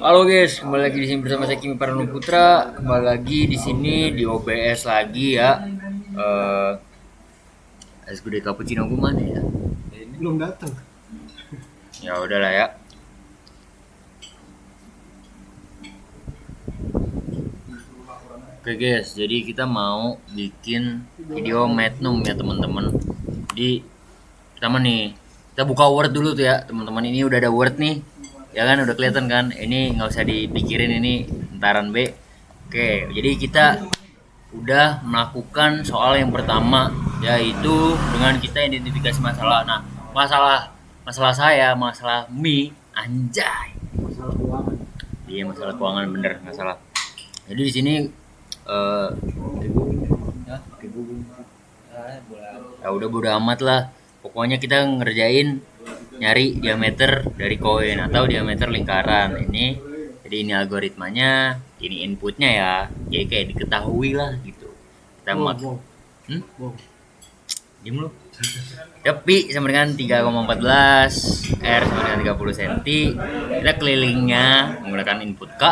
Halo guys, kembali lagi di sini bersama saya Kimi Parano Putra. Kembali lagi di sini di OBS lagi ya. Es gudeg cappuccino gue mana ya? Ini belum datang. Ya udahlah ya. Oke guys, jadi kita mau bikin video Magnum ya teman-teman. Jadi pertama nih, kita buka Word dulu tuh ya teman-teman. Ini udah ada Word nih, ya kan udah kelihatan kan? Ini nggak usah dipikirin ini entaran B. Oke, jadi kita udah melakukan soal yang pertama, yaitu dengan kita identifikasi masalah. Nah, masalah saya, masalah mie, anjay. Masalah keuangan. Iya, masalah keuangan bener, nggak salah. Jadi di sini eh Ya, ya udah bodo amat lah. Pokoknya kita ngerjain nyari diameter dari koin atau diameter lingkaran. Jadi ini algoritmanya, ini inputnya ya. Jadi kayak diketahui lah gitu. Kita mak Wow. hmm? Diem lu. Ya, pi sama dengan 3,14, R sama dengan 30 cm. Kita kelilingnya menggunakan input K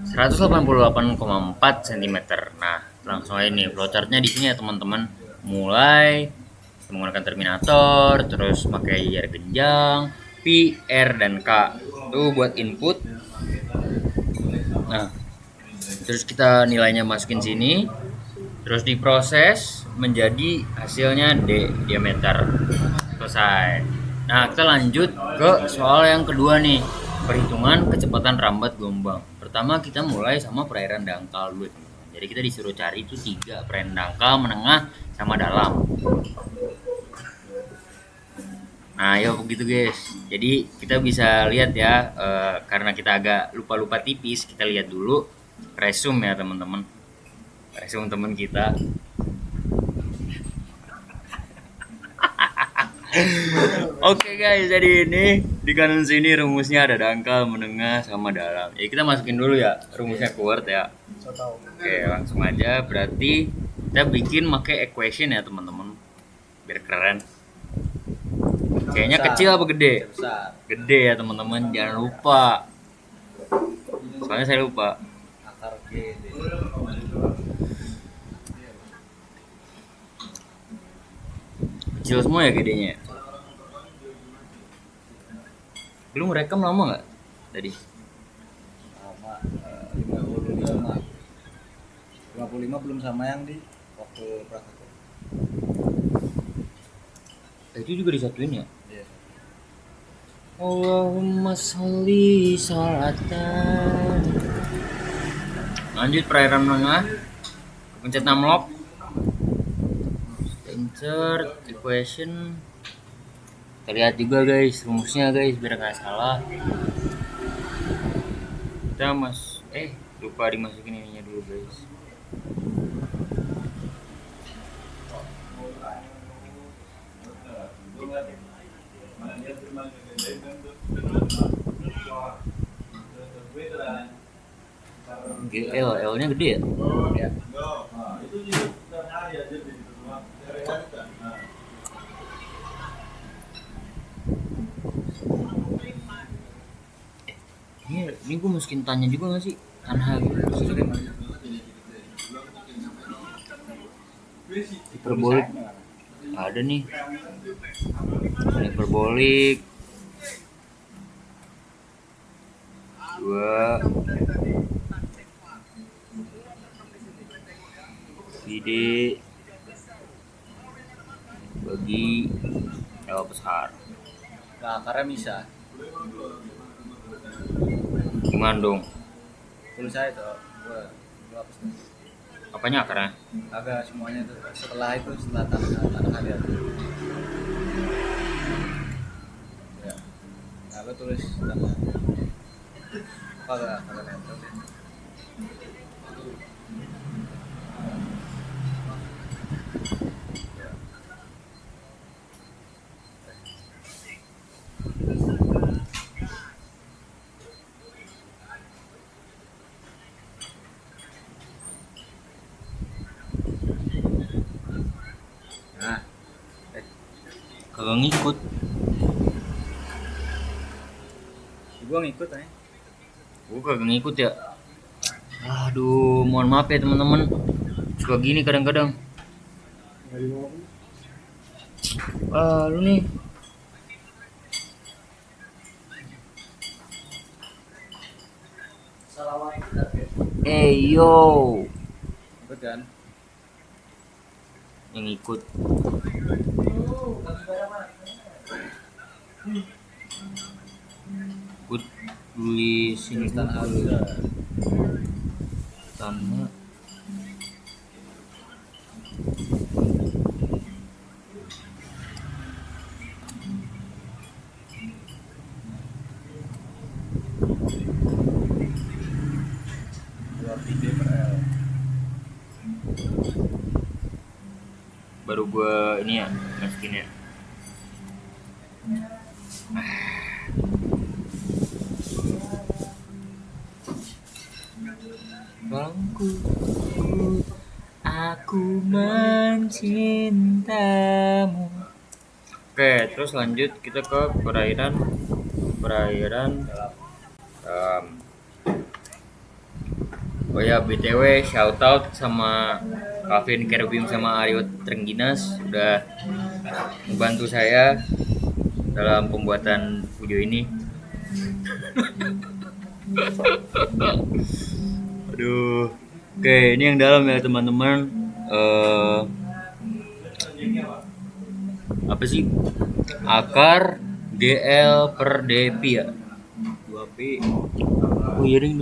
188,4 cm. Nah, langsung aja nih flowchartnya di sini ya teman-teman. Mulai menggunakan terminator, terus pakai jar genjang, P, R, dan K. Itu buat input. Nah, terus kita nilainya masukin sini, terus diproses menjadi hasilnya D diameter. Selesai. Nah, kita lanjut ke soal yang kedua nih, perhitungan kecepatan rambat gelombang. Pertama kita mulai sama perairan dangkal dulu teman-teman. Jadi kita disuruh cari itu 3 perairan dangkal, menengah, sama dalam. Nah, yuk begitu guys. Jadi kita bisa lihat ya, karena kita agak lupa-lupa tipis, kita lihat dulu resume ya teman-teman. Resume teman kita. Oke guys, jadi ini di kanan sini rumusnya ada dangkal, menengah, sama dalam. Ya kita masukin dulu ya rumusnya ke Word ya. Oke, langsung aja. Berarti kita bikin pakai equation ya teman-teman, biar keren. Kayaknya kecil apa gede? besar. Gede ya teman-teman, jangan lupa. Soalnya saya lupa. Akar G. Kecil semua ya gedenya. Belum rekam lama nggak tadi? Sama 55. 55 belum sama yang di waktu praktek. Itu juga disatuin ya? Iya. Allahumma sholli sholatan. Lanjut perairan menengah. Pencet 6 lock. Insert equation. Kita lihat juga guys rumusnya guys biar nggak salah. Kita lupa dimasukin ininya dulu guys. L nya gede ya? Ya. Ini gue masukin tanya juga gak sih? Tanha gitu. Hiperbolik ada nih. Hiperbolik 2 VD bagi L besar. Nah, akarnya bisa. Gimana dong? Tulis saya tuh. Gua hapus tuh. Apanya akarnya? Agak semuanya tuh. Setelah tanah hadiah. Ya. Nah, lo tulis tanah. Kagak nempel. Nah, Kagak ngikut. gua ngikut aja. Gue kagak ngikut ya. Aduh, mohon maaf ya teman-teman. Suka gini kadang-kadang. Lu nih. Yo, Ikut kan? yang ikut. Ikut tulis ini Tristan Azhar. tanah. Dua video per L. Baru gua ini ya masukin ya. Bangku, aku mencintamu. Oke, terus lanjut kita ke perairan oh ya, BTW shout out sama Kavin Kerubim sama Aryo Trengginas udah membantu saya dalam pembuatan video ini. Aduh. Oke, ini yang dalam ya teman-teman. Apa sih? Akar GL per DP ya? 2P. Oh iya ding.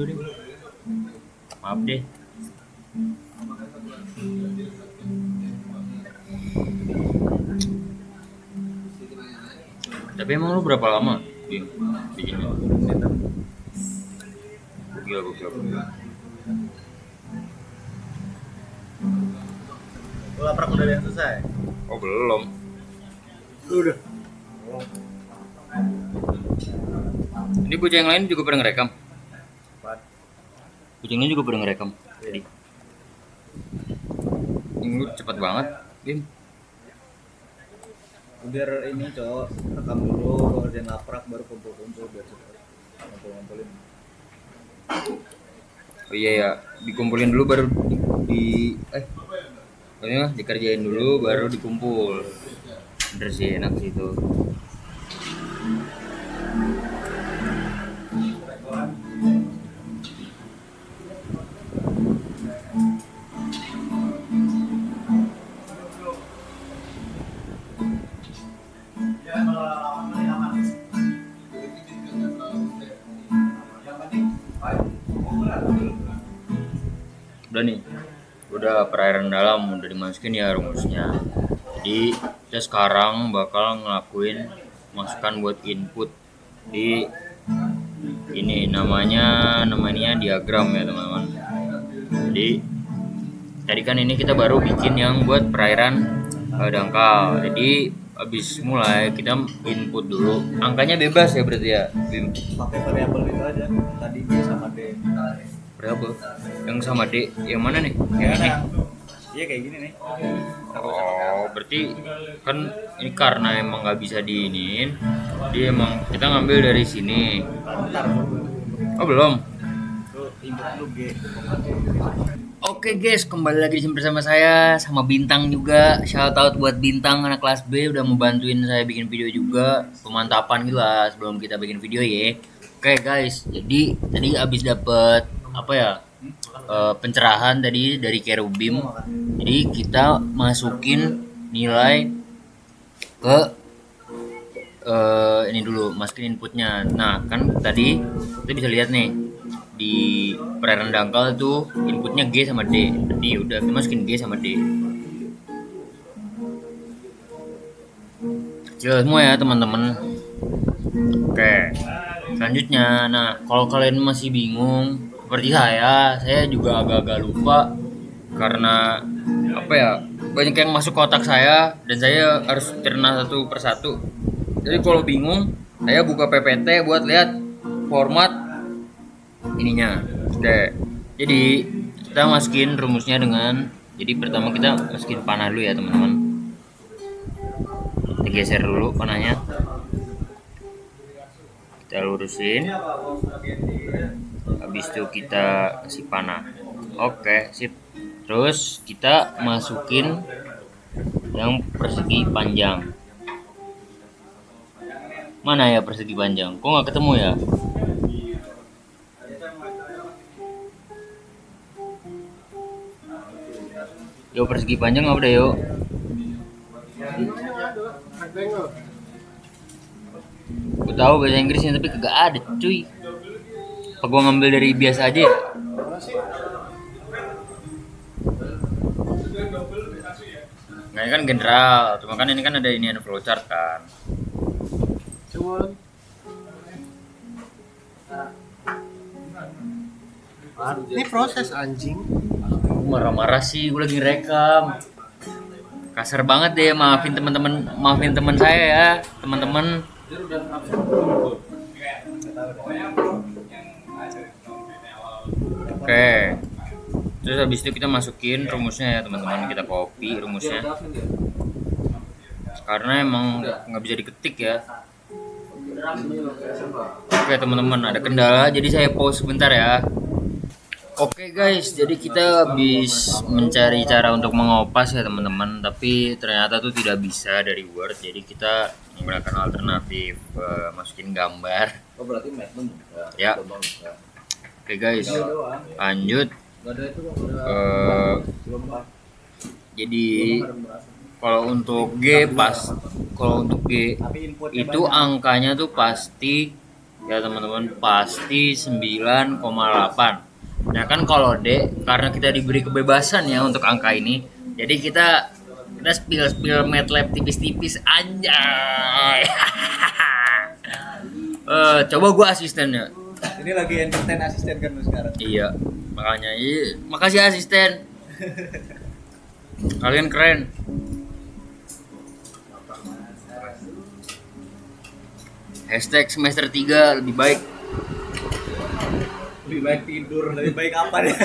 Maaf deh. Tapi emang lu berapa lama bikinnya? Gila. Lu laprak udah ada yang selesai? Oh belum. Udah. Ini bocah yang lain juga pada ngerekam. Empat. Bocahnya juga pada ngerekam. Jadi ini cepet banget, Bim. Biar ini cowok rekam dulu, kerjaan laprak baru kumpul-kumpul biar cepet ngumpul-ngumpulin. Oh iya ya, dikumpulin dulu baru dikerjain dulu baru dikumpul. Bener sih, enak sih itu. Udah nih, udah perairan dalam udah dimasukin ya rumusnya. Jadi kita sekarang bakal ngelakuin masukan buat input di ini namanya diagram ya teman-teman. Jadi tadi kan ini kita baru bikin yang buat perairan dangkal. Jadi habis mulai kita input dulu. Angkanya bebas ya berarti ya, Bim. Pakai variabel itu aja. Tadi B sama D. Berapa? Yang sama D, yang mana nih? Yang ini. Iya kayak gini nih. Oh, berarti kan ini karena emang nggak bisa diinin, dia emang kita ngambil dari sini. Ntar Oh belum. lu input lu G. Oke guys, kembali lagi bersama saya sama Bintang juga. Shout out buat Bintang anak kelas B udah membantuin saya bikin video juga, pemantapan gitu lah sebelum kita bikin video ya. Oke guys, jadi tadi abis dapet apa ya pencerahan tadi dari Kerubim. Jadi kita masukin nilai ke ini dulu, masukin inputnya. Nah kan tadi kita bisa lihat nih di perairan dangkal tuh inputnya G sama D. Jadi udah kita masukin G sama D. Kecil semua ya teman-teman. Oke, selanjutnya, nah kalau kalian masih bingung seperti saya juga agak-agak lupa karena apa ya, banyak yang masuk kotak saya dan saya harus cerna satu persatu. Jadi kalau bingung, saya buka PPT buat lihat format ininya. Oke, jadi kita masukin rumusnya dengan, jadi pertama kita masukin panah dulu ya teman-teman. Kita geser dulu panahnya, kita lurusin. habis itu kita kasih panah. Oke, sip. Terus kita masukin yang persegi panjang. Mana ya persegi panjang? Kok nggak ketemu ya? Yo, persegi panjang apa deh, yo? Gue tahu bahasa Inggrisnya tapi kagak ada, cuy. Apa gua ngambil dari biasa aja ya? Nah, ini kan general, cuma kan ini kan ada flowchart kan. Ini proses anjing. Marah-marah sih, gue lagi ngerekam. Kasar banget deh, maafin teman saya ya, teman-teman. Oke. Terus habis itu kita masukin rumusnya ya teman-teman, kita copy rumusnya. Karena emang nggak bisa diketik ya. Oke teman-teman, ada kendala, jadi saya pause sebentar ya. Oke guys, jadi kita habis mencari cara untuk mengopas ya teman-teman, tapi ternyata tuh tidak bisa dari Word, jadi kita menggunakan alternatif masukin gambar. Oh berarti Magnum bisa. Ya. Coba bisa. Oke guys, lanjut. Gak ada itu kok, ada belum Pak. Jadi Belum berasa. kalau untuk G Tapi inputnya itu banyak. angkanya tuh pasti ya teman-teman, pasti 9,8. Nah kan kalau D, karena kita diberi kebebasan ya untuk angka ini, jadi kita spill MATLAB tipis-tipis anjay. Coba gua asistennya. Ini lagi entertain asisten kan lu sekarang. Iya, makanya makasih asisten. Kalian keren. Hashtag semester 3 lebih baik. Lebih baik tidur, lebih baik apa ya?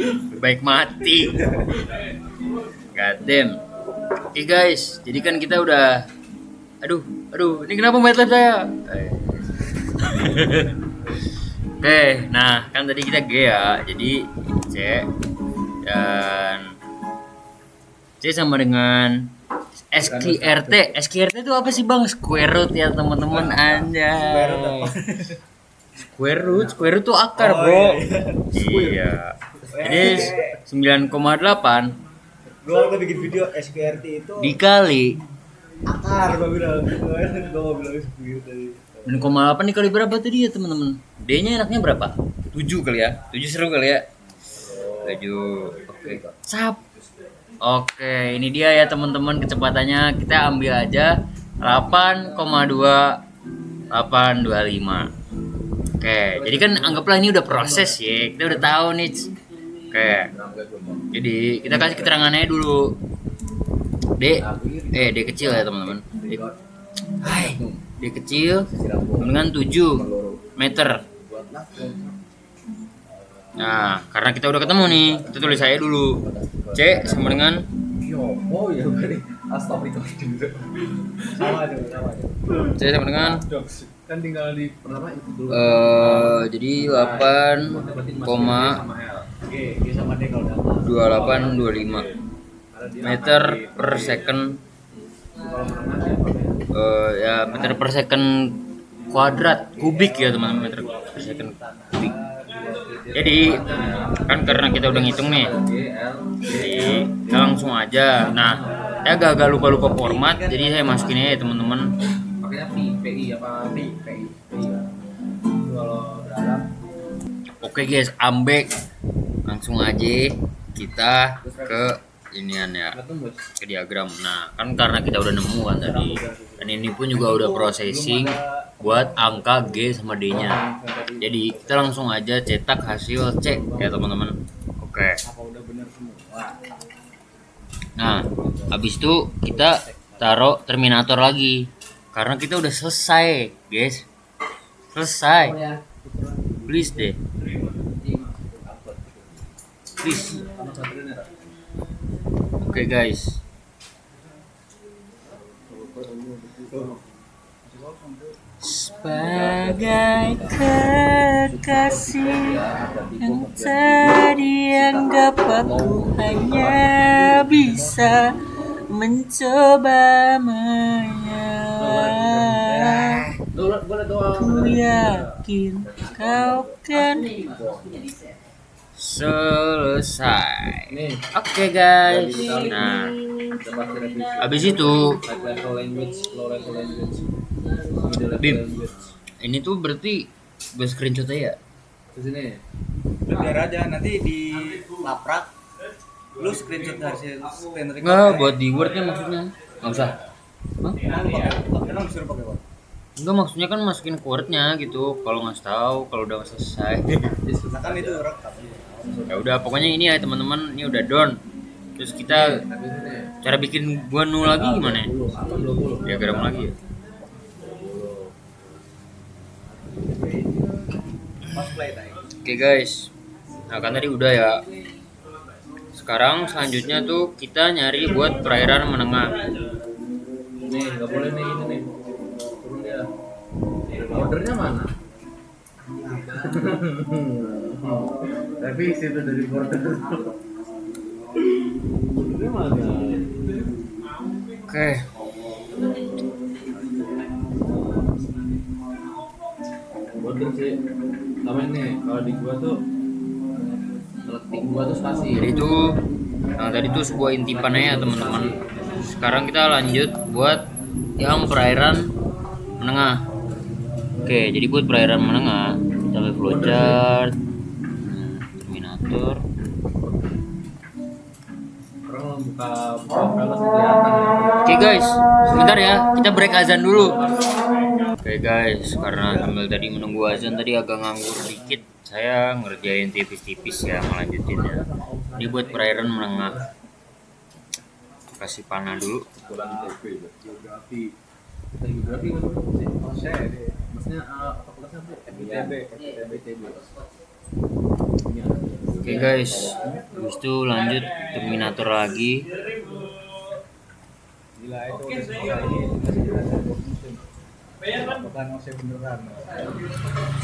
Lebih baik mati. God damn. Oke guys, jadi kan kita udah Aduh, ini kenapa MATLAB saya? Oke, nah kan tadi kita G ya, jadi C dan C sama dengan SQRT itu apa sih bang? Square root ya teman-teman, anjay. Square root tuh akar bro. Iya. Jadi 9,8 Gua udah bikin video SQRT itu dikali akar gua bilang. Gua bilang SQRT tadi. 9,8 dikali berapa tadi ya teman-teman? D-nya enaknya berapa? 7 kali ya. 7 seru kali ya. 7. Oke. Sap. Oke, ini dia ya teman-teman kecepatannya. Kita ambil aja 8,2825. Oke, jadi kan anggaplah ini udah proses ya. Kita udah tahu nih. Oke. Jadi kita kasih keterangannya dulu. D kecil ya teman-teman. Hai. D kecil dengan 7 meter. Nah, karena kita udah ketemu nih, kita tulis saya dulu. C sama dengan Oh ya berarti astagfirullah juga. Sama aja. C sama dengan Kan tinggal di pertama itu dulu. jadi 8,2825 G sama D kalau data. meter per second. Ya meter per second kuadrat kubik ya teman-teman, meter per second kubik. Jadi kan karena kita udah ngitung nih, jadi kita langsung aja. Nah, saya agak lupa format, jadi saya masukinnya ya teman-teman. Pakainya PI apa PI. Kalau dalam Oke guys, ambek langsung aja kita ke inian ya, ke diagram. Nah, kan karena kita udah nemu kan tadi, dan ini pun juga udah processing buat angka G sama D-nya. Jadi kita langsung aja cetak hasil C ya teman-teman. Oke. apa udah benar semua. Nah, habis itu kita taruh terminator lagi karena kita udah selesai, guys. Selesai. Please deh. Please. Oke guys. Sebagai kekasih yang tadi anggap aku hanya bisa mencoba menyerah. Ku yakin kau kan selesai. Oke guys. Nah, habis itu Bim, ini tuh berarti gue screenshot aja ya? Udah biar aja nanti di laprak lu screenshot hasil screen record. Enggak, buat di Word kan maksudnya. Enggak usah. Hah? Emang disuruh pakai Word? Enggak, maksudnya kan masukin ke Word-nya gitu. Kalau nggak tahu, kalau udah selesai. Nah, kan itu rekam. Ya udah, pokoknya ini ya teman-teman, ini udah done. Terus kita cara bikin gua nu lagi gimana ya? Diagram lagi ya. Pas play tadi. Oke guys. Nah, kan tadi udah ya. Sekarang selanjutnya tuh kita nyari buat perairan menengah. Nih, nggak boleh nih ini nih. Turun dia. Ordernya mana? Tapi itu dari border. Ordernya mana? Oke. Border sih. Sama ini kalau di gua tuh letik gua tuh spasi. Jadi itu nah tadi tuh sebuah intipan ya teman-teman. Sekarang kita lanjut buat yang perairan menengah. Oke, jadi buat perairan menengah kita ambil flowchart, terminator. Orang buka file pasti kelihatan ya. Oke guys, sebentar ya, kita break azan dulu. Oke guys, karena sambil tadi menunggu azan tadi agak nganggur dikit, saya ngerjain tipis-tipis ya, ngelanjutin ya. Ini buat perairan menengah. Kasih panah dulu. Kurang geografi. Geografi maksudnya fakultasnya apa? FITB. Oke guys, habis itu lanjut terminator lagi. Gila itu udah selesai ini. Bukan masih beneran.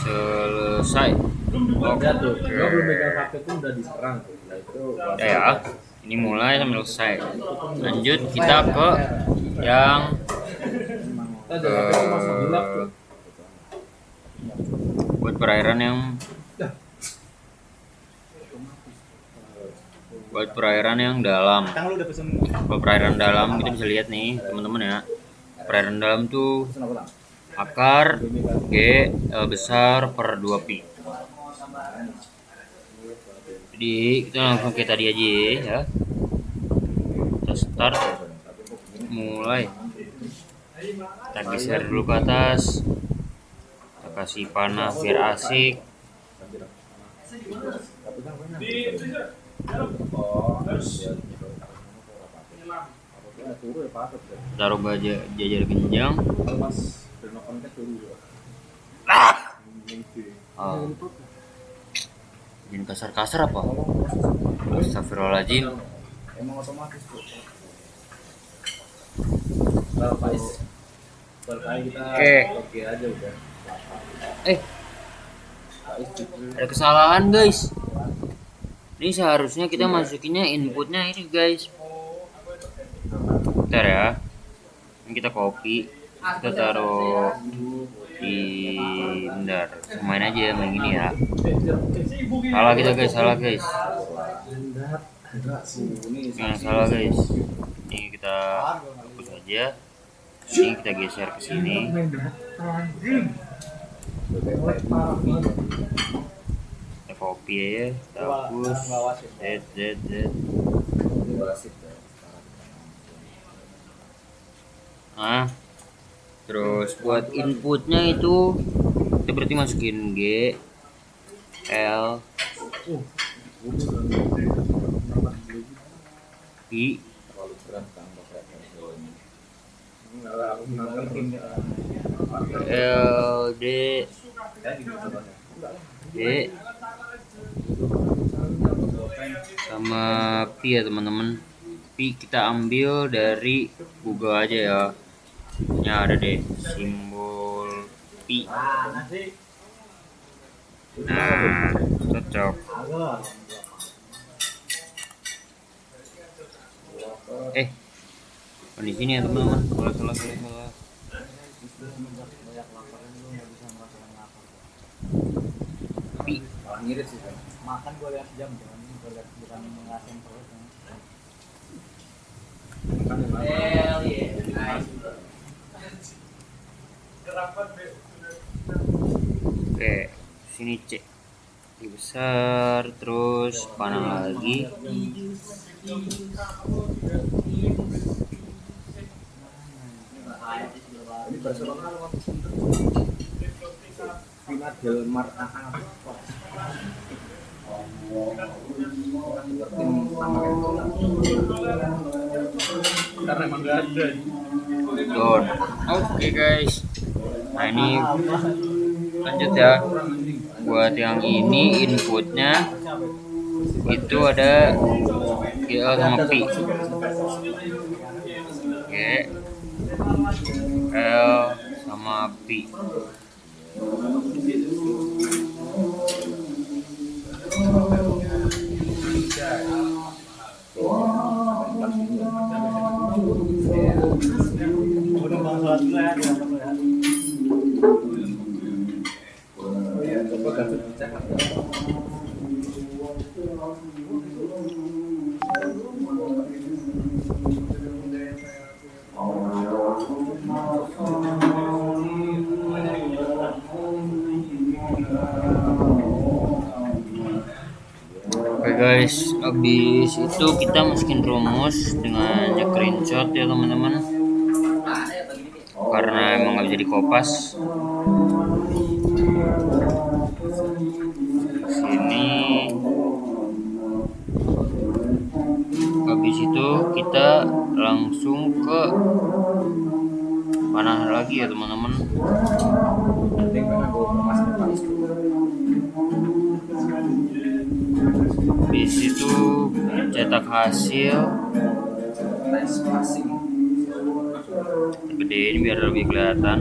Selesai. Lihat tuh, Oke. gua belum megang HP tuh udah diserang tuh. Nah itu Ya, ini mulai sampai selesai. Lanjut kita ke yang kita jangan HP tuh masuk gelap tuh. buat perairan yang dalam. Tang lu udah pesen Kalau perairan dalam kita bisa lihat nih teman-teman ya. Perairan dalam tuh apa, Tang? akar G L besar per 2 pi. Jadi kita langsung kayak tadi aja ya. Kita start, mulai. Kita geser dulu ke atas. Kita kasih panah biar asik. Taruh jajar genjang. Ah. Jangan kasar-kasar apa? Astagfirullahaladzim. Emang otomatis tuh. Kali kita Oke. oke aja udah. Ada kesalahan guys. Ini seharusnya kita masukinnya inputnya ini guys. Bentar ya. Ini kita copy. Kita taruh di bentar. Main aja main gini ya. Salah kita guys, salah guys. Jangan salah guys. Ini kita hapus aja. Ini kita geser ke sini. Kita copy aja, kita hapus. Z. Nah, terus buat inputnya itu kita berarti masukin G, L, I, L, D, D, sama pi ya teman-teman. Pi kita ambil dari Google aja ya. Ya ada deh simbol pi. Nah, cocok. Di sini ya teman-teman. Salah. Pi. Ngirit sih kan. Makan gue lihat jam, gue lihat bukan ngerasain perut. Makan yang mana? Oke, sini cek. Ini besar, terus panah lagi. Ini Barcelona kan Final Del Mar karena emang gak ada. Good. Oke guys. Nah ini lanjut ya. Buat yang ini inputnya itu ada GL sama Pi. GL sama Pi. Coba gadget dicek. Oke guys, habis itu kita masukin rumus dengan screenshot ya teman-teman, karena emang nggak bisa dikopas. Sini, habis itu kita langsung ke panah lagi ya teman-teman. Penting banget aku masih panas dulu. Di situ cetak hasil, Nice passing. gedein biar lebih kelihatan.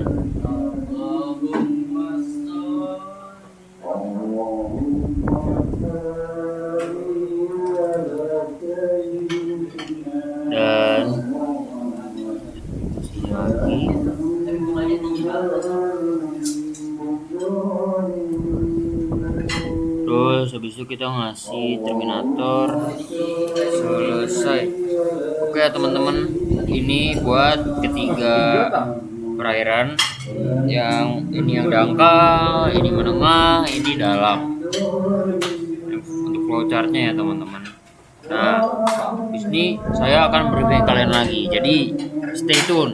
Dan sini lagi. Terus habis itu kita ngasih Terminator selesai. Oke ya teman-teman, ini buat ketiga perairan. Yang ini yang dangkal, ini menengah, ini dalam. Untuk flowchartnya ya teman-teman. Nah, di sini saya akan briefing kalian lagi. Jadi stay tune.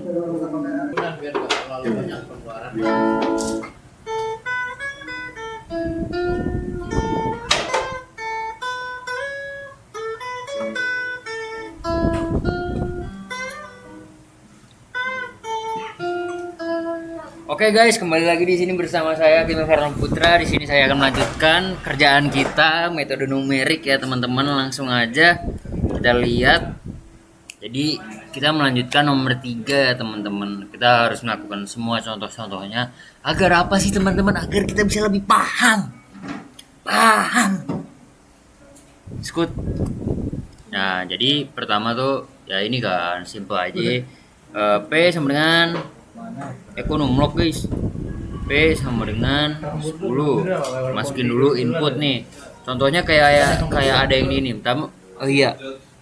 Oke guys, kembali lagi di sini bersama saya Bima Farhan Putra. Di sini saya akan melanjutkan kerjaan kita metode numerik ya teman-teman. Langsung aja kita lihat. Jadi kita melanjutkan nomor 3 ya teman-teman. Kita harus melakukan semua contoh-contohnya. Agar apa sih teman-teman? Agar kita bisa lebih paham. Skut. Nah, jadi pertama tuh ya ini kan simple aja. P sama dengan Ekonomlog guys. P sama dengan 10. Masukin dulu input nih. Contohnya kayak ada yang ini. Pertama, oh iya.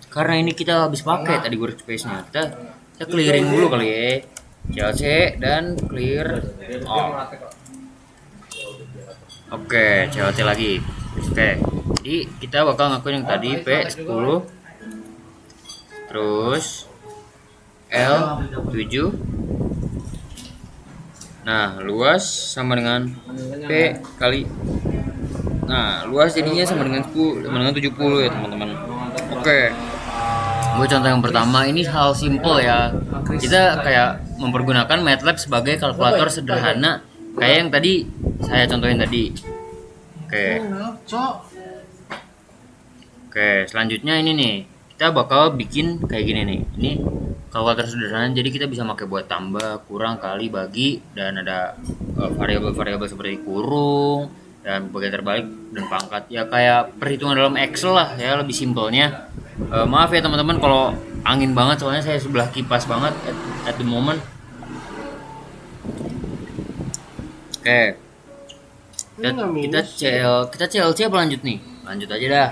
Karena ini kita habis pakai tadi workspace-nya. Kita clearing dulu kali ya. CLC dan clear all. Oke, CLC lagi. Oke. Jadi kita bakal ngakuin yang tadi P10. Terus L7. Nah, luas sama dengan P kali. Nah, luas jadinya sama dengan 70 ya, teman-teman. Oke. Buat contoh yang pertama ini hal simple ya. Kita kayak mempergunakan MATLAB sebagai kalkulator sederhana kayak yang tadi saya contohin tadi. Oke, selanjutnya ini nih. Kita bakal bikin kayak gini nih. Ini kalkulator sederhana, jadi kita bisa pakai buat tambah, kurang, kali, bagi, dan ada variabel-variabel seperti kurung dan bagian terbalik dan pangkat, ya kayak perhitungan dalam Excel lah ya, lebih simpelnya. Maaf ya teman-teman kalau angin banget, soalnya saya sebelah kipas banget at the moment. Oke, Ini nggak kita minus. kita CLC apa lanjut nih? Lanjut aja dah,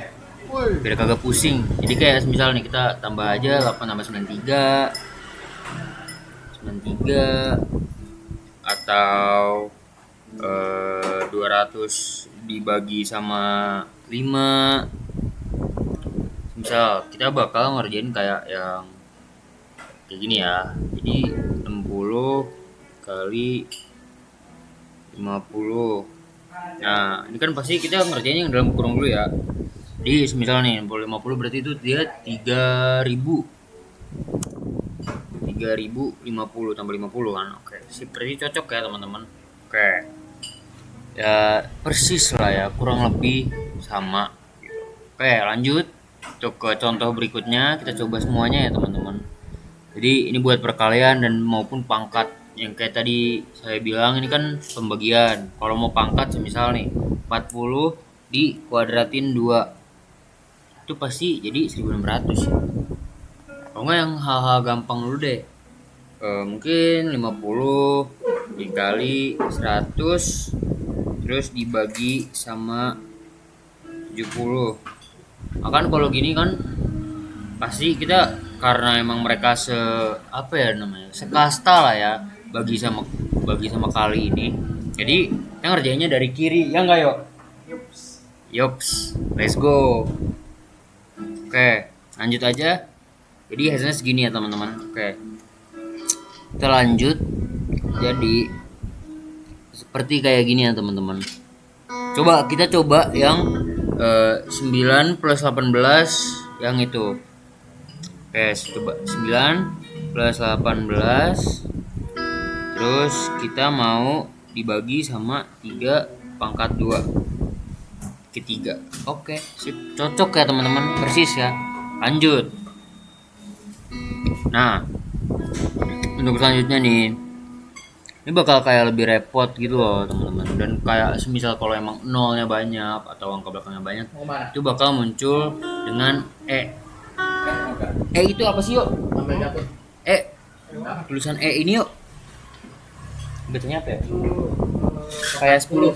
Woi, biar kagak pusing. Jadi kayak misal nih kita tambah aja 8 tambah 93 atau 200 dibagi sama 5. Misal kita bakal ngerjain kayak yang kayak gini ya. Jadi 60 kali 50. Nah, ini kan pasti kita ngerjainnya yang dalam kurung dulu ya. Jadi misal nih 50 berarti itu dia 3000 tambah 50 kan. Oke, sip, berarti cocok ya teman-teman. Oke. Ya persis lah ya, kurang lebih sama gitu. Oke, lanjut untuk ke contoh berikutnya, kita coba semuanya ya teman-teman. Jadi ini buat perkalian dan maupun pangkat. Yang kayak tadi saya bilang, ini kan pembagian. Kalau mau pangkat semisal nih 40 dikuadratin 2, itu pasti jadi 1600 ya. Kalau nggak yang hal-hal gampang dulu deh. Mungkin 50 dikali 100 terus dibagi sama 70. Akan kalau gini kan pasti kita, karena emang mereka apa ya namanya, sekasta lah ya, bagi sama kali ini. Jadi kita ngerjainnya dari kiri ya enggak, yuk? Yops, let's go. Oke, lanjut aja. Jadi hasilnya segini ya teman-teman. Oke, kita lanjut. Jadi seperti kayak gini ya teman-teman. Kita coba yang 9 plus 18 yang itu. Oke, coba 9 plus 18. Terus kita mau dibagi sama 3 pangkat 2 ketiga. Oke, sip. Cocok ya teman-teman, persis ya. Lanjut. Nah, untuk selanjutnya nih, ini bakal kayak lebih repot gitu loh teman-teman. Dan kayak semisal kalau emang nolnya banyak atau angka belakangnya banyak, itu bakal muncul dengan E. Itu apa sih, yuk? Tulisan E ini yuk. Bacanya apa ya? Kayak 10.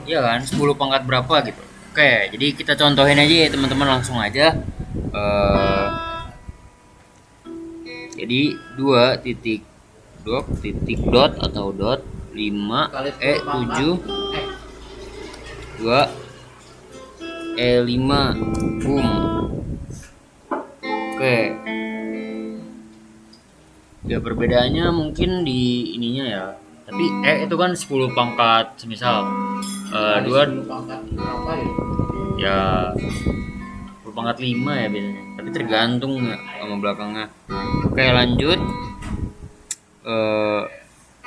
Iya kan, 10 pangkat berapa gitu. Oke, jadi kita contohin aja ya teman-teman, langsung aja. Jadi 2 titik dot atau dot 5 7 2 5 boom. Oke, ya perbedaannya mungkin di ininya ya, tapi itu kan 10 pangkat semisal 2 ya 10 pangkat 5 ya biasanya, tapi tergantung ya sama belakangnya. Oke, lanjut.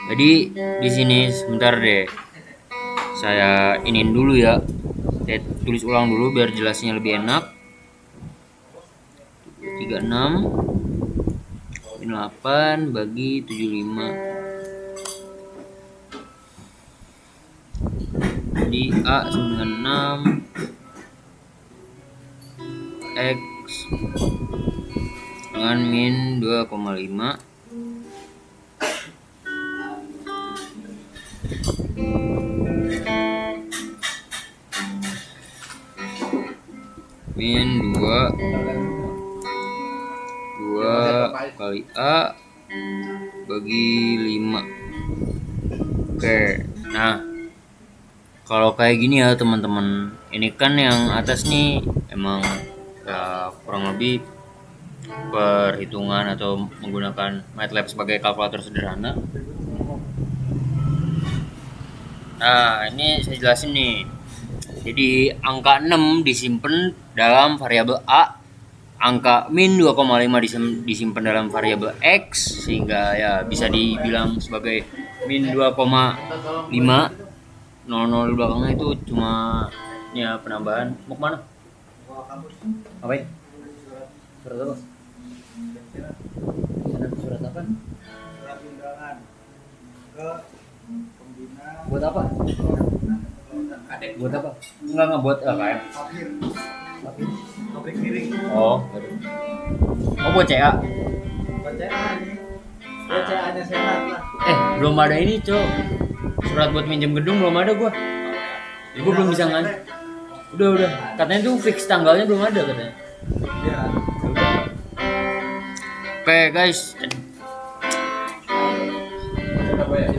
Jadi di sini sebentar deh, saya inin dulu ya, saya tulis ulang dulu biar jelasnya lebih enak. 36 8 bagi 75. Jadi A sama dengan 6, X dengan min 2,5, min 2 kali A bagi 5. Oke, nah kalau kayak gini ya teman-teman, ini kan yang atas nih emang ya kurang lebih perhitungan atau menggunakan MATLAB sebagai kalkulator sederhana. Nah, ini saya jelasin nih. Jadi angka 6 disimpan dalam variabel A, angka min 2,5 disimpan dalam variabel X, sehingga ya bisa dibilang sebagai min 2,5. 00 belakangnya itu cuma ya penambahan. Mau kemana? Ngapain? Surat apa? Surat apa? Surat undangan ke Buat apa? Adek Buat apa? Enggak buat LKM. pabrik miring. Oh, buat CA. BCA nih. BCA-nya sehat lah. Belum ada ini, Cok. Surat buat minjem gedung belum ada gua. Gua belum bisa ngan. Udah. Katanya tuh fix tanggalnya belum ada katanya. Ya. Oke, guys.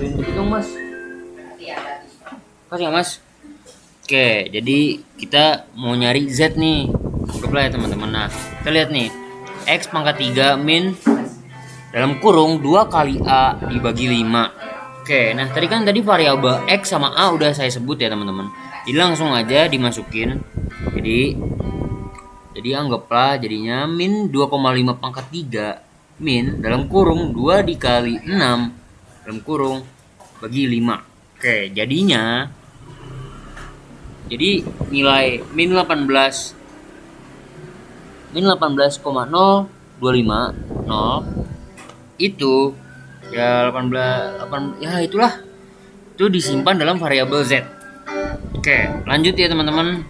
Itu dong, Mas. Kasih ya, Mas. Oke, jadi kita mau nyari Z nih. Anggaplah ya teman-teman. Nah, kita lihat nih. X pangkat 3 min dalam kurung 2 kali A dibagi 5. Oke, nah tadi variabel X sama A udah saya sebut ya teman-teman. Jadi langsung aja dimasukin. Jadi anggaplah jadinya min 2,5 pangkat 3 min dalam kurung 2 dikali 6 dalam kurung bagi 5. Oke, jadinya jadi nilai min 18,0250 itu ya 8 ya itulah itu disimpan dalam variabel Z. Oke, lanjut ya teman-teman.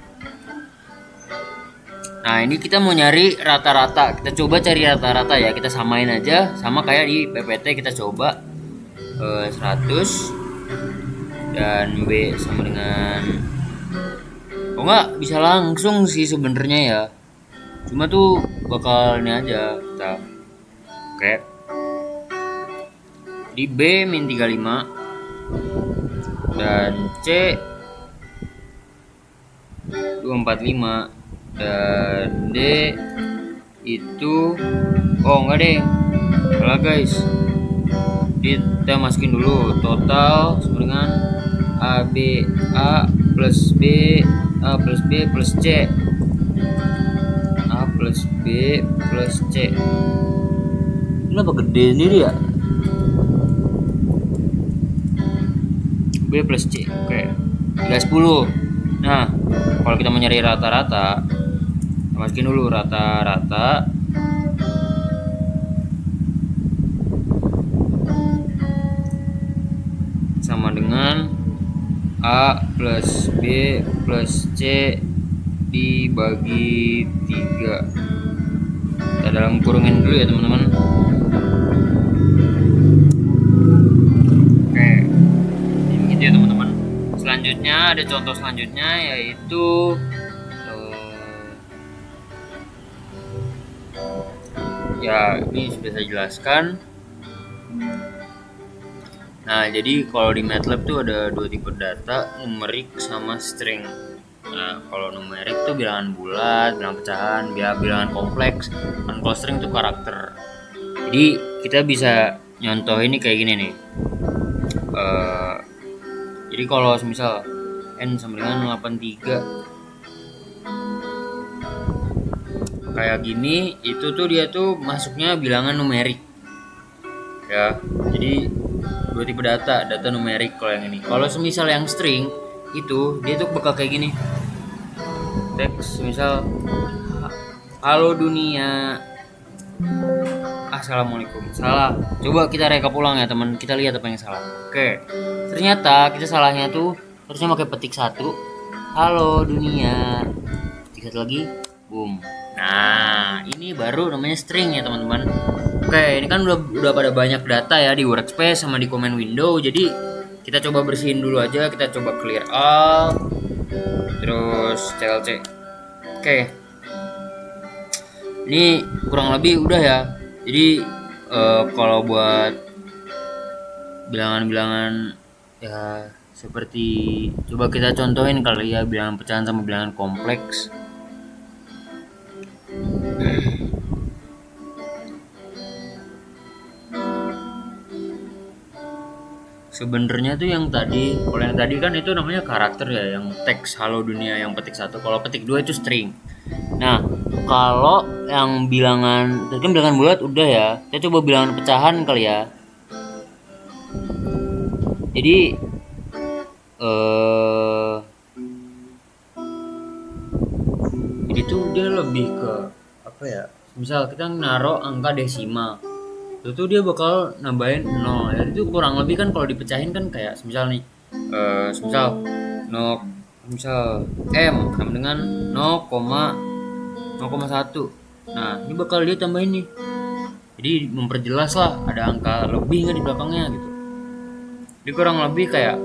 Nah, ini kita mau nyari rata-rata. Kita coba cari rata-rata ya. Kita samain aja sama kayak di PPT. Kita coba 100 dan B sama dengan enggak bisa langsung sih sebenarnya ya. Cuma tuh bakal ini aja kita. Oke. Di B min 35 dan C 245 dan D itu enggak deh. Salah guys. Kita masukin dulu total sama dengan A plus B plus C. A plus B plus C. Kenapa gede sendiri ya? B plus C. Oke. 10. Nah, kalau kita mau nyari rata-rata, masukin dulu rata-rata. Sama dengan A plus B plus C dibagi 3. Kita dalam kurungin dulu ya teman-teman. Oke, ini gitu ya teman-teman. Selanjutnya ada contoh selanjutnya yaitu ya ini sudah saya jelaskan. Nah, jadi kalau di MATLAB tuh ada dua tipe data, numerik sama string. Nah, kalau numerik tuh bilangan bulat, bilangan pecahan, bilangan kompleks. Dan kalau string tuh karakter. Jadi kita bisa nyontoh ini kayak gini nih. Jadi kalau misal n sama dengan 83 kayak gini, itu tuh dia tuh masuknya bilangan numerik. Ya, jadi dua tipe data numerik kalau yang ini. Kalau semisal yang string itu dia tuh bakal kayak gini. Teks misal halo dunia. Assalamualaikum. Salah. Coba kita rekap ulang ya teman. Kita lihat apa yang salah. Oke. Ternyata kita salahnya tuh harusnya pakai petik 1. Halo dunia. Petik 1 lagi. Boom. Nah, ini baru namanya string ya teman-teman. Oke, ini kan udah pada banyak data ya di workspace sama di command window. Jadi kita coba bersihin dulu aja. Kita coba clear all. Terus clc. Oke. Ini kurang lebih udah ya. Jadi kalau buat bilangan-bilangan ya seperti coba kita contohin kali ya, bilangan pecahan sama bilangan kompleks. Sebenarnya tuh yang tadi, kalau yang tadi kan itu namanya karakter ya, yang teks halo dunia yang petik 1. Kalau petik 2 itu string. Nah, kalau yang bilangan, tadi kan bilangan bulat udah ya. Kita coba bilangan pecahan kali ya. Jadi jadi tuh dia lebih ke apa ya? Misal kita naruh angka desimal, itu tuh dia bakal nambahin 0 ya. Itu kurang lebih kan kalau dipecahin kan kayak misal nih misal misal M sama dengan 0,1. Nah ini bakal dia tambahin nih, jadi memperjelas lah ada angka lebih nggak di belakangnya gitu. Jadi kurang lebih kayak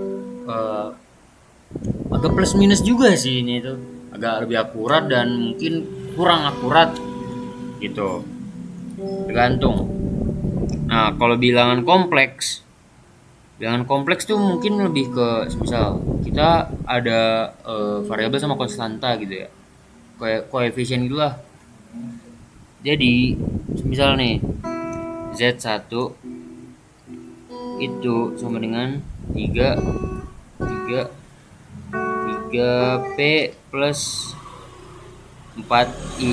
agak plus minus juga sih ini itu, agak lebih akurat dan mungkin kurang akurat gitu, tergantung. Nah kalau bilangan kompleks tuh mungkin lebih ke misal kita ada variabel sama konstanta gitu ya, kayak koefisien gitulah. Jadi misal nih Z1 itu sama dengan 3P plus 4I.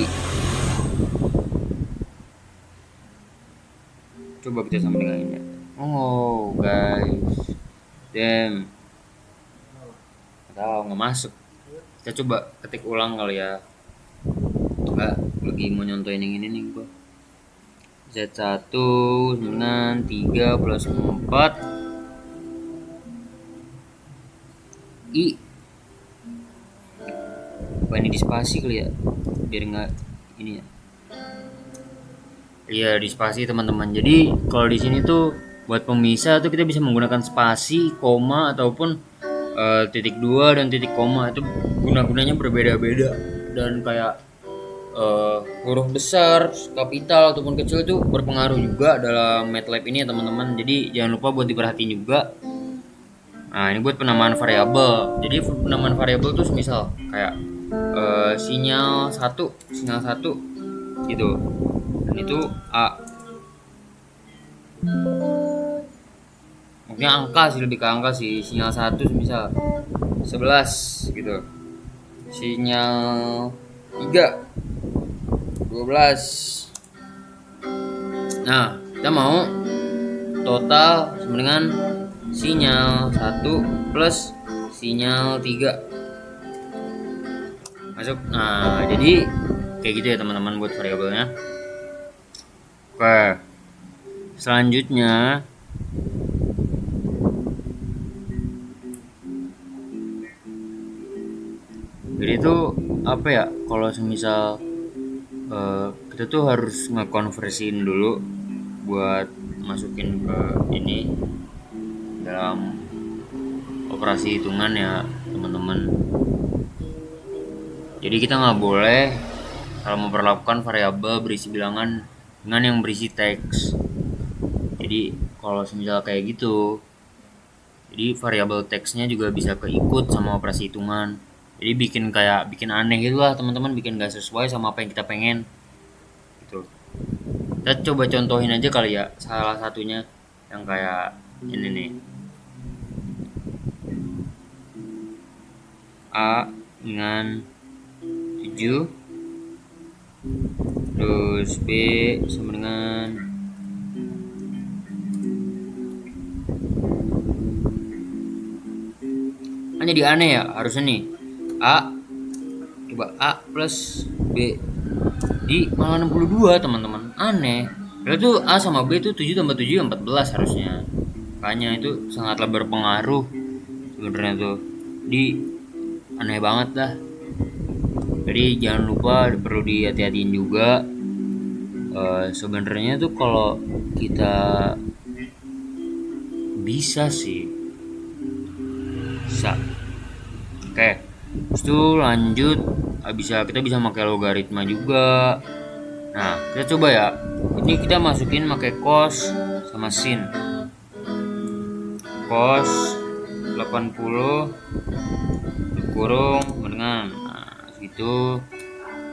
Coba kita sama dengan ini. Oh guys, damn, nggak masuk. Kita coba ketik ulang kali ya. Nggak, lagi mau nyontohin yang ini nih gua. Z1 dengan 3 plus 4 I. Apa ini di spasi kali ya, biar nggak ini ya. Iya di spasi teman-teman. Jadi kalau di sini tuh buat pemisah tuh kita bisa menggunakan spasi, koma ataupun titik dua dan titik koma. Itu guna-gunanya berbeda-beda, dan kayak huruf besar, kapital ataupun kecil itu berpengaruh juga dalam MATLAB ini ya teman-teman. Jadi jangan lupa buat diperhatiin juga. Nah ini buat penamaan variabel. Jadi penamaan variabel tuh misal kayak sinyal satu gitu, dan itu A. Mungkin angka sih, lebih ke angka sih. Sinyal 1 misal 11 gitu, sinyal 3 12. Nah kita mau total sama dengan sinyal 1 plus sinyal 3 masuk. Nah jadi kayak gitu ya teman-teman buat variabelnya. Oke, selanjutnya jadi itu apa ya, kalau semisal kita tuh harus ngekonversiin dulu buat masukin ke ini dalam operasi hitungan ya teman-teman. Jadi kita nggak boleh kalau memperlakukan variabel berisi bilangan dengan yang berisi teks. Jadi kalau semisal kayak gitu, jadi variabel teksnya juga bisa keikut sama operasi hitungan. Jadi bikin aneh gitu lah teman-teman, bikin gak sesuai sama apa yang kita pengen gitu. Kita coba contohin aja kali ya, salah satunya yang kayak ini nih. A dengan 7, terus B sama dengan jadi aneh ya harusnya nih. Coba A plus B di malah 62 teman-teman, aneh. Padahal tuh A sama B tuh 7 tambah 7 14 harusnya. Makanya itu sangatlah berpengaruh sebenarnya tuh. Di aneh banget dah. Jadi jangan lupa perlu dihati-hatiin juga. Sebenarnya tuh kalau kita bisa. Oke, terus tuh lanjut kita bisa pakai logaritma juga. Nah kita coba ya, ini kita masukin pakai cos sama sin. Cos 80 kurung dengan segitu,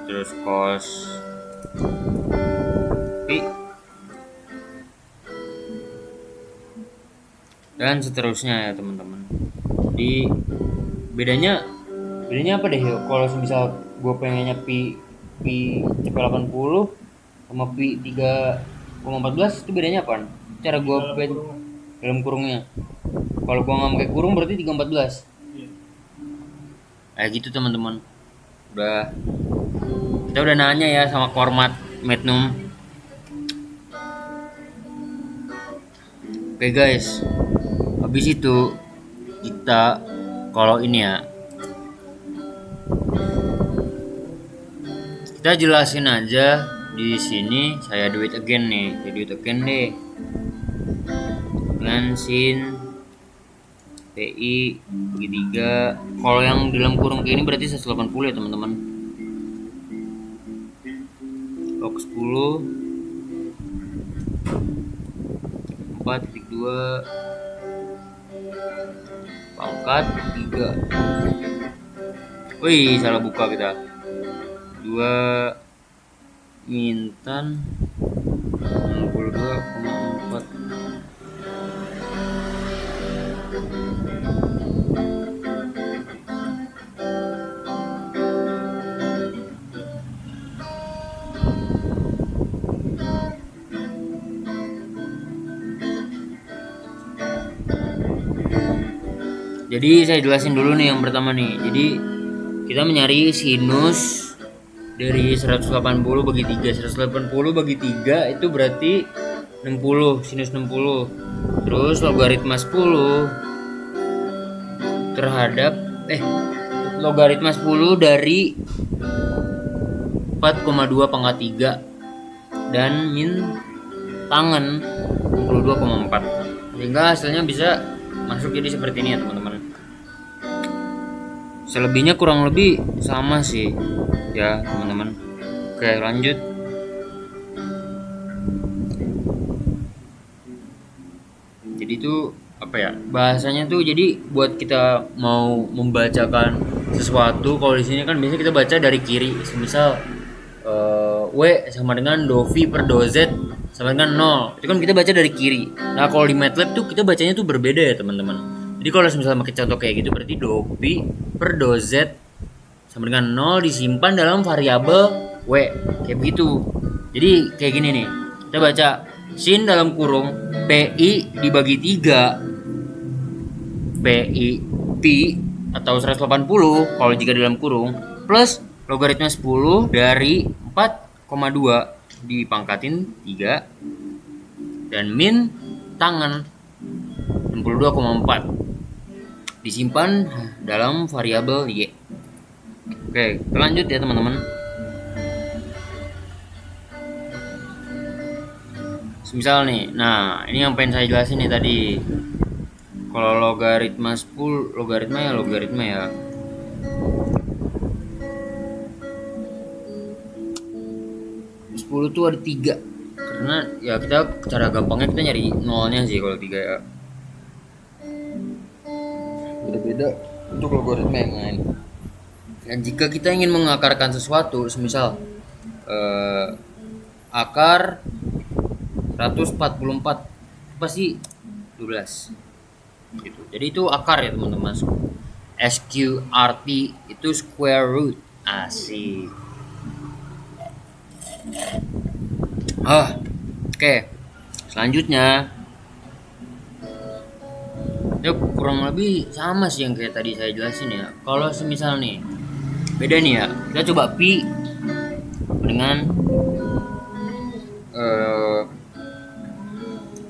terus cos pi dan seterusnya ya teman-teman. Jadi bedanya apa deh yuk, kalau misal gue pengennya pi CP80 sama pi 3,14 itu bedanya apa? Cara gue dalam kurungnya. Kalau gue nggak pakai kurung berarti 3,14. Kayak gitu teman-teman. Kita udah nanya ya sama format Magnum. Oke guys, habis itu kita kalau ini ya, kita jelasin aja di sini. Saya do it again nih, saya do it again deh dengan sin PI bagi 3. Kalau yang di dalam kurung kayak ini berarti 180 ya teman-teman. Log 10 4,2 pangkat 3. Wih, salah buka kita. 2 Intan 62,4. Jadi saya jelasin dulu nih yang pertama nih. Jadi kita mencari sinus dari 180 bagi 3. 180 bagi 3 itu berarti 60, sinus 60. Terus logaritma 10 terhadap logaritma 10 dari 4,2 pangkat 3 dan min tangen 62,4. Sehingga hasilnya bisa masuk jadi seperti ini ya teman-teman. Selebihnya kurang lebih sama sih ya teman-teman. Oke, lanjut. Jadi itu apa ya bahasanya tuh, jadi buat kita mau membacakan sesuatu, kalau di sini kan biasanya kita baca dari kiri. Misal W sama dengan do V per do Z sama dengan 0. Itu kan kita baca dari kiri. Nah, kalau di MATLAB tuh kita bacanya tuh berbeda ya teman-teman. Jadi kalau misalnya pakai contoh kayak gitu berarti do V per do Z sama dengan 0 disimpan dalam variabel W, kayak begitu. Jadi kayak gini nih. Kita baca sin dalam kurung PI dibagi 3 PI Pi atau 180 kalau jika dalam kurung plus logaritma 10 dari 4,2 dipangkatin 3 dan min tangen 62,4 disimpan dalam variabel Y. Oke, kita lanjut ya teman-teman. Misal nih, nah ini yang pengen saya jelasin nih tadi. Kalau logaritma 10, logaritma ya 10 tuh ada 3. Karena ya kita cara gampangnya kita nyari nolnya sih kalau 3 ya. Beda-beda untuk logaritma yang lain. Dan jika kita ingin mengakarkan sesuatu, semisal akar 144 pasti 12 gitu. Jadi itu akar ya teman-teman. SQRT itu square root. Asik. Oke. Selanjutnya ya kurang lebih sama sih yang kayak tadi saya jelasin ya. Kalau semisal nih beda nih ya, kita coba pi dengan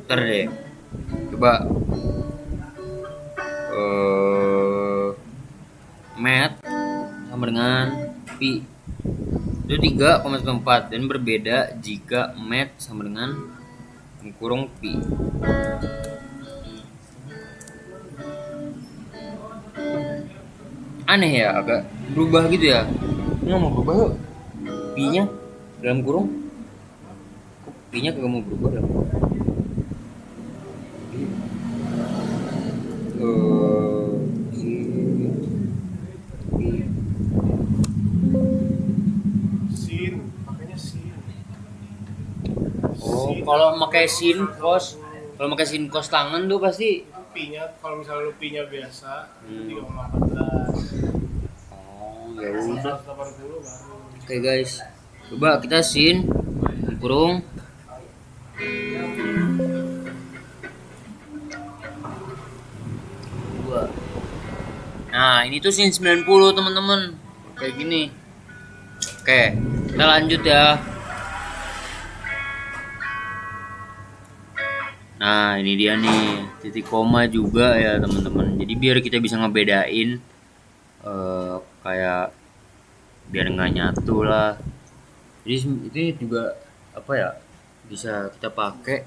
ntar deh, coba mat sama dengan pi itu 3,4 dan berbeda jika mat sama dengan kurung pi. Aneh ya, agak berubah gitu ya. Nggak mau berubah yuk. Pi-nya dalam kurung. Kok pi-nya kagak mau berubah dalam kurung? Sin, makanya sin. Oh, kalau pakai sin cos, kalau pakai sin cos tangan tuh pasti Pi-nya, kalau misalnya lu Pi-nya biasa, 3,14. oh ya udah. 180 baru. Oke guys, coba kita sin kurung dua. Nah ini tuh sin 90 teman-teman, kayak gini. Oke, kita lanjut ya. Nah, ini dia nih, titik koma juga ya teman-teman. Jadi biar kita bisa ngebedain kayak biar nggak nyatu lah. Jadi itu juga apa ya? Bisa kita pakai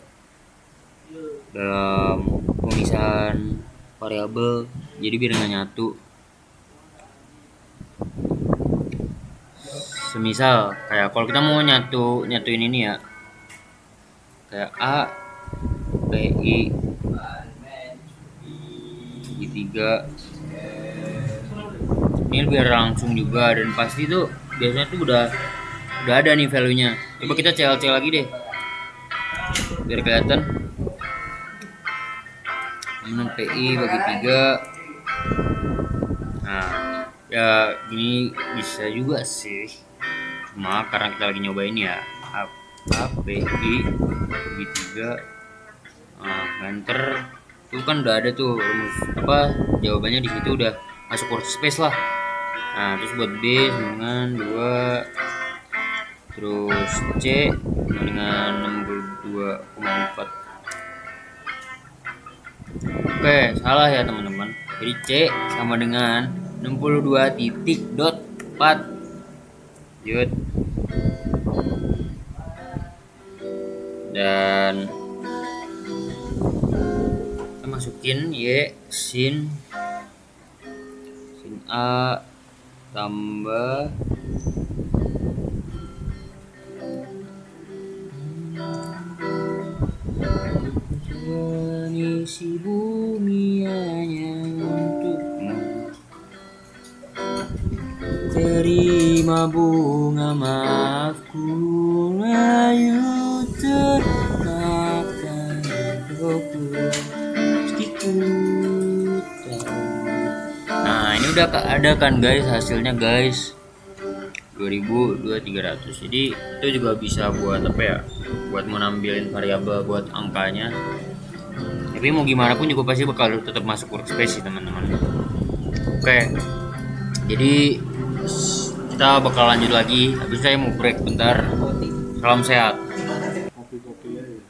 dalam pemisahan variabel. Jadi biar nggak nyatu. Semisal kayak kalau kita mau nyatuin ini ya, kayak A PI segitiga, ini biar langsung juga dan pasti tuh biasanya tuh udah ada nih value nya. Coba kita CLC lagi deh biar kelihatan. 6 PI bagi 3. Nah ya gini bisa juga sih, cuma karena kita lagi nyobain ya. API bagi 3. Enter itu kan udah ada tuh rumus apa jawabannya di situ, udah masuk workspace lah. Nah terus buat B sama dengan 2, terus C sama dengan 62,4. Oke, salah ya teman-teman. Jadi C sama dengan 62.4. Lanjut. Dan kita masukin Y sin A tambah si bumi hanya untukmu, terima bunga maafku, ayo termakan untukku meskiku tahu. Nah ini udah ada kan guys hasilnya guys, 2300. Jadi itu juga bisa buat apa ya, buat mau nampilin variabel buat angkanya. Tapi mau gimana pun juga pasti bakal tetap masuk workspace sih teman-teman. Oke, jadi kita bakal lanjut lagi. Habis saya mau break bentar. Salam sehat. Kopi-kopi aja.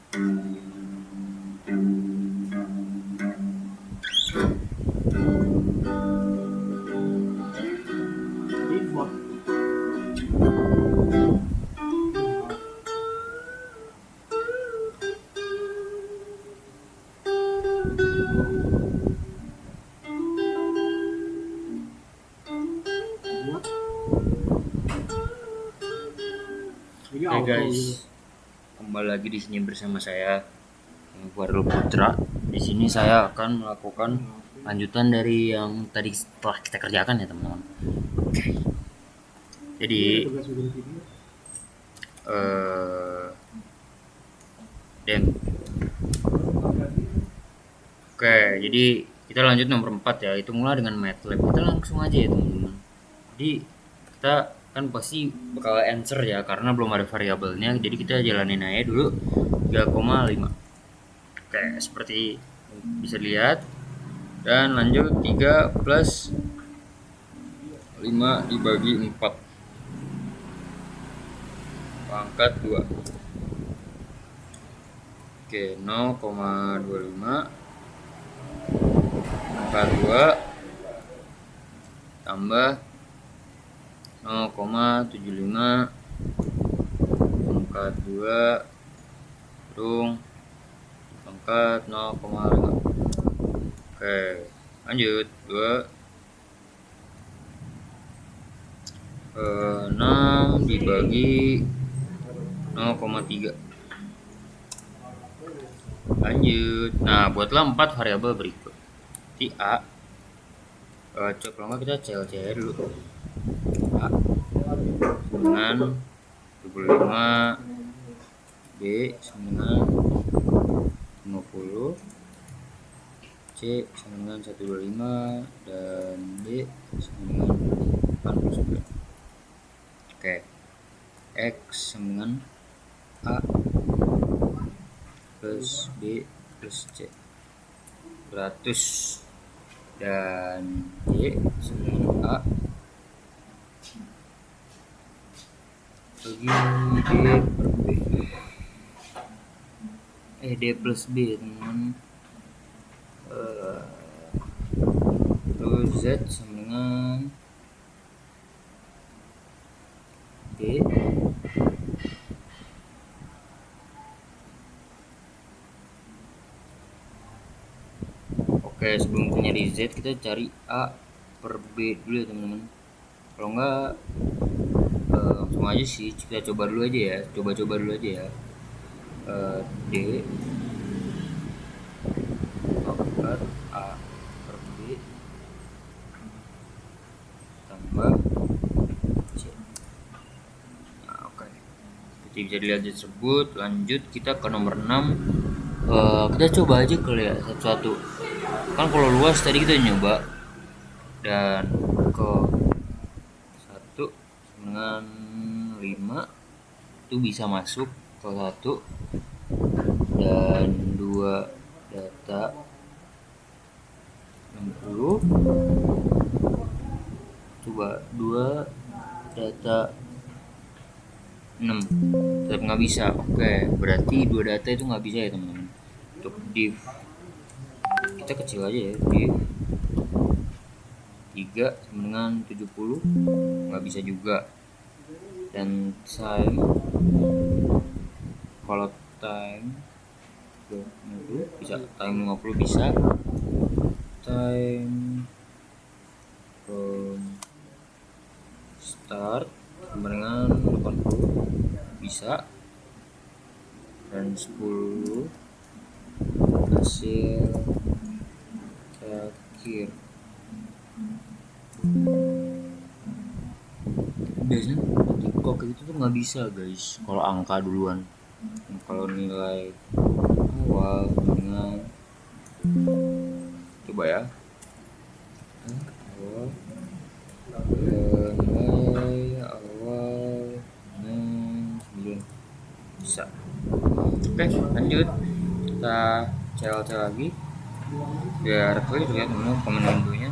Import. Buat. Ini Oke auto guys, gitu. kembali lagi di sini bersama saya Warul Putra. Di sini saya akan melakukan lanjutan dari yang tadi setelah kita kerjakan ya teman-teman. Oke. Jadi Tugas bikin video. Dan oke, jadi kita lanjut nomor 4 ya. Itu mulai dengan MATLAB. Kita langsung aja ya teman-teman. Jadi kita kan pasti bakal answer ya karena belum ada variabelnya. Jadi kita jalanin aja dulu 3,5. Oke, seperti bisa dilihat. Dan lanjut 3 plus 5 dibagi 4 pangkat 2. Oke, 0,25 pangkat 2 tambah 0,75 pangkat 2 kurung pangkat 0,5. Oke, lanjut 2 6 dibagi 0,3. Lanjut. Nah, buatlah 4 variabel berikut. Di A coba nggak kita CLC dulu. A dengan 25, B sama dengan 50, C sama dengan 125, dan D sama dengan 89. Oke, X sama dengan A plus B plus C 100, dan Y sama dengan A bagi D per B. D plus B teman-teman. Eh, terus Z sama dengan D. Oke, sebelum kita nyari Z kita cari A per B dulu ya teman-teman. Kalau enggak langsung aja sih, kita coba dulu aja ya, coba-coba dulu aja ya. D pangkat A per B tambah C. Nah, oke. Jadi bisa dilihat tersebut. Lanjut kita ke nomor 6. Kita coba aja kali ya satu-satu. Kan kalau luas tadi kita nyoba, dan ke 1 dengan 5 itu bisa masuk ke 1, dan 2 data 60, coba 2 data 6 tetap nggak bisa. Oke, berarti 2 data itu nggak bisa ya teman-teman. Untuk div kita kecil aja ya, div 3 sama dengan 70 nggak bisa juga. Dan time, kalau time 50 bisa, time 50 bisa, time from start sama dengan 80 bisa, dan 10 hasil terakhir. Biasanya kok kayak gitu tuh nggak bisa guys kalau angka duluan. Kalau nilai awal dengan, coba ya, awal nilai awal 9 bisa. Oke, lanjut kita CLC lagi biar kalian lihat dulu komen window-nya.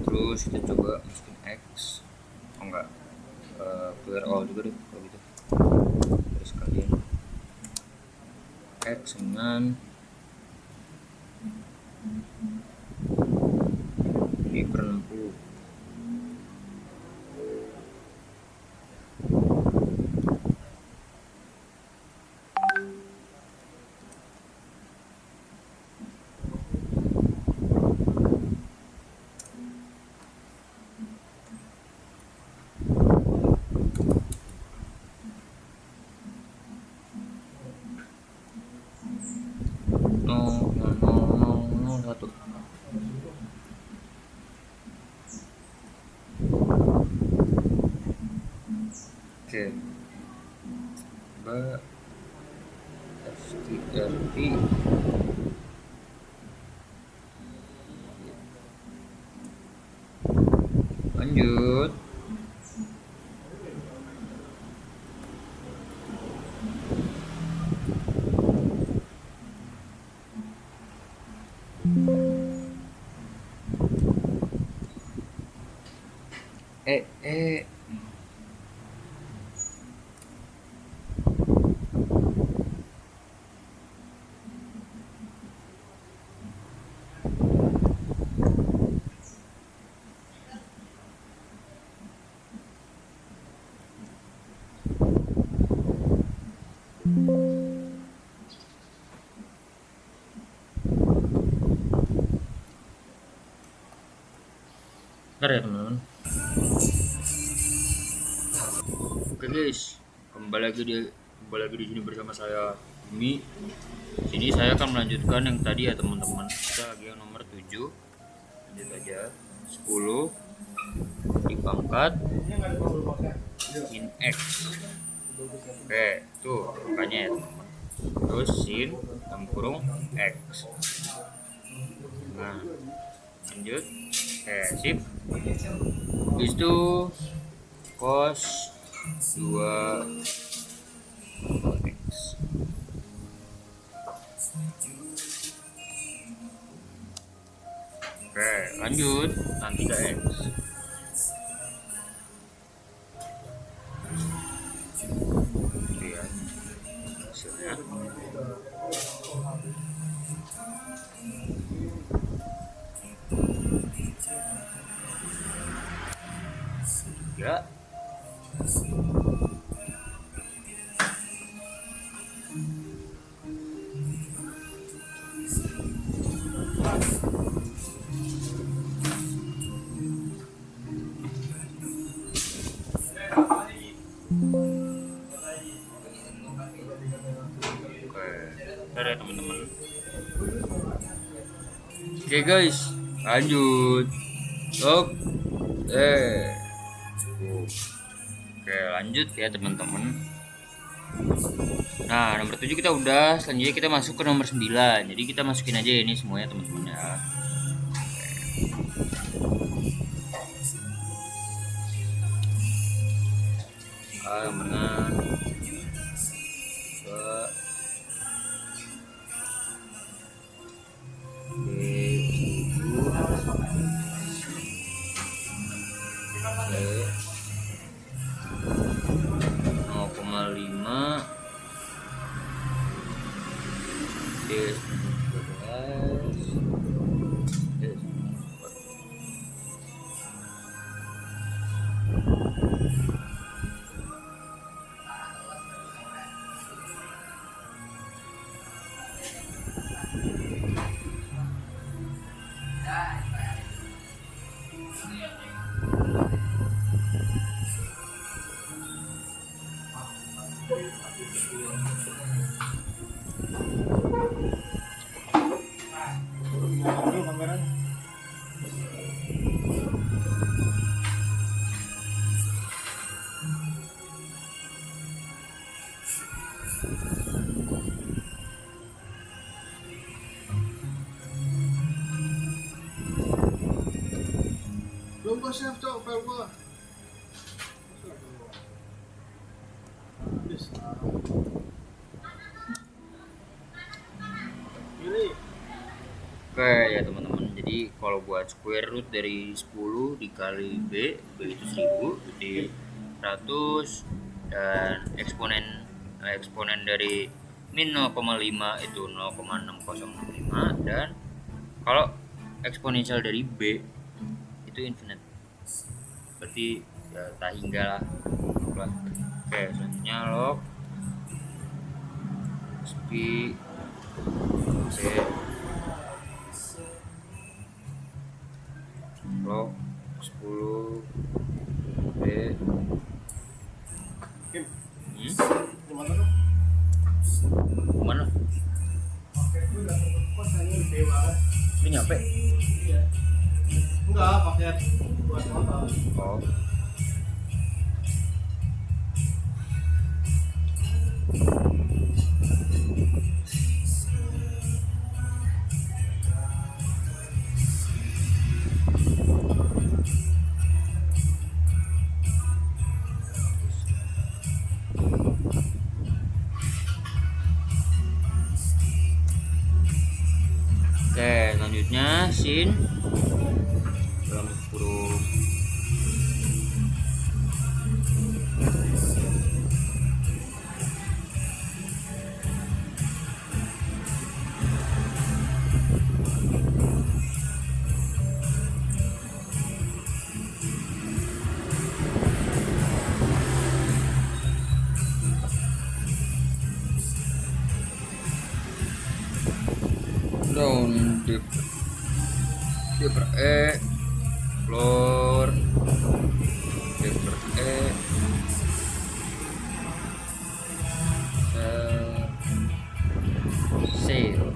Terus kita coba masukin X, oh enggak, clear all juga deh kalau gitu. Terus kalian X dengan ini per 60. Satu. Oke, coba STRT lanjut. eh Bentar ya teman-teman. Oke guys, kembali lagi di sini bersama saya Bumi. Sini saya akan melanjutkan yang tadi ya teman-teman. Kita lagi yang nomor 7. Lanjut aja. 10 dipangkat sin X. Oke, tuh angkanya ya teman-teman. Terus sin dalam kurung X. Nah, lanjut. Sip. Habis itu cos 2 X. Oke, lanjut tan 3X. Itu ya hasilnya. Oke, ntar ya teman-teman. Oke guys, lanjut. Oke. Oke, lanjut ya teman-teman. Nah, nomor 7 kita udah, selanjutnya kita masuk ke nomor 9. Jadi kita masukin aja ini semuanya teman-teman ya. Yang benar. Belum gua save cok file gua. Bisa. Ini Oke ya teman-teman, jadi kalau buat square root dari 10 dikali B itu 1000, jadi 100, dan eksponen dari min 0,5 itu 0,6065, dan kalau eksponensial dari B itu infinite, berarti ya tak hingga lah. Oke, selanjutnya log spi C log 10 B. Kim, Kemana? paket gua datang ke kos hanya gede banget. Ini nyampe? Enggak, paket buat motor. Oh. Oke, selanjutnya sin dalam kurung down D per E floor D per E sale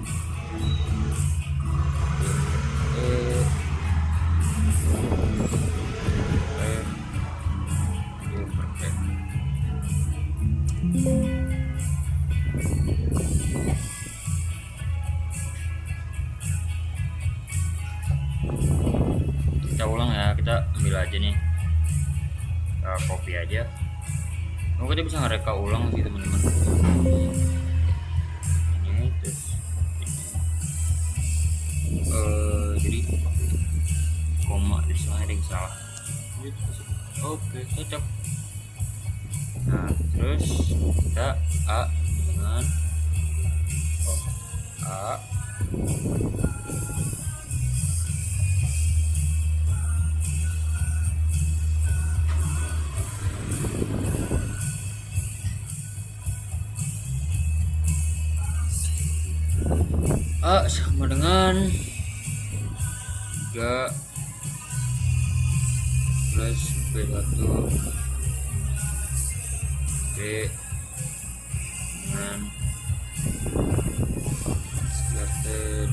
kita ulang ya, kita ambil aja nih, kita copy aja. Oh, kita bisa ngereka ulang sih teman-teman. Ini terus ini. Jadi koma di sana ada yang salah. Oke, cocok. Nah, terus kita A dengan A. A sama dengan 3 plus B1 B dengan square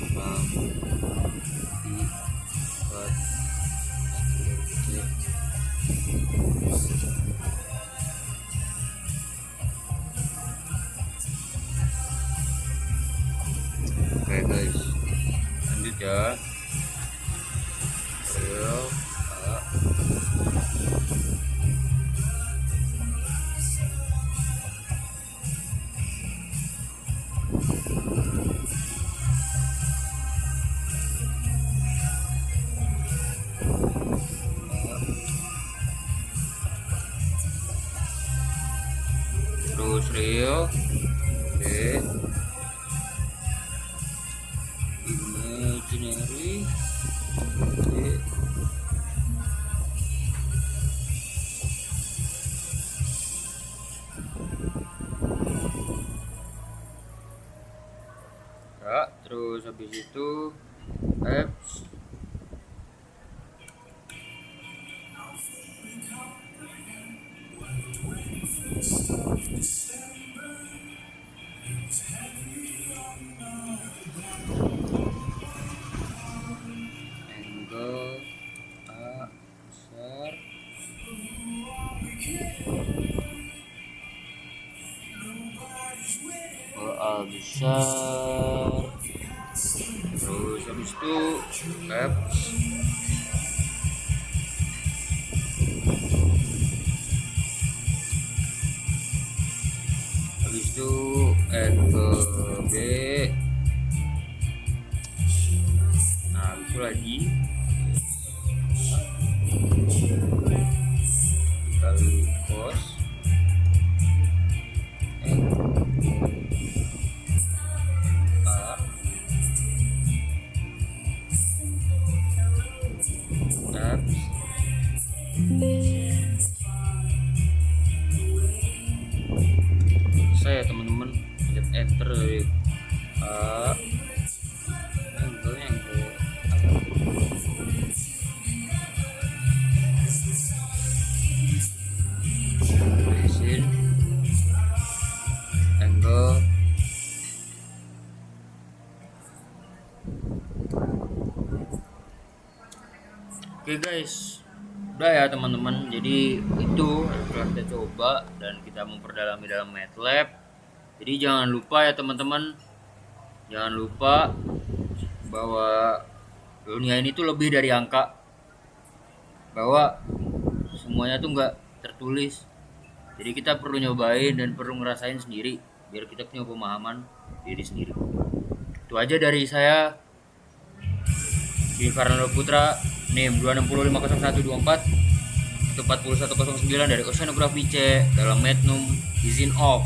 sama I4 Oke guys, lanjut ya. Ayo, A. Terus Rio B imaginary B ya, terus habis itu F angle A besar A besar, terus habis itu F habis itu angle B, nah habis itu lagi kali cos A F saya teman-teman pencet enter dari A angle-nya angle tulisin angle oke guys, udah ya teman-teman. Jadi itu yang telah kita coba dan kita memperdalami dalam MATLAB. Jadi jangan lupa ya teman-teman, jangan lupa bahwa dunia ini tuh lebih dari angka, bahwa semuanya tuh nggak tertulis. Jadi kita perlu nyobain dan perlu ngerasain sendiri biar kita punya pemahaman diri sendiri. Itu aja dari saya, di Fernando Putra, NIM 2650124 itu 4109 dari Oceanography C dalam Magnum izin off.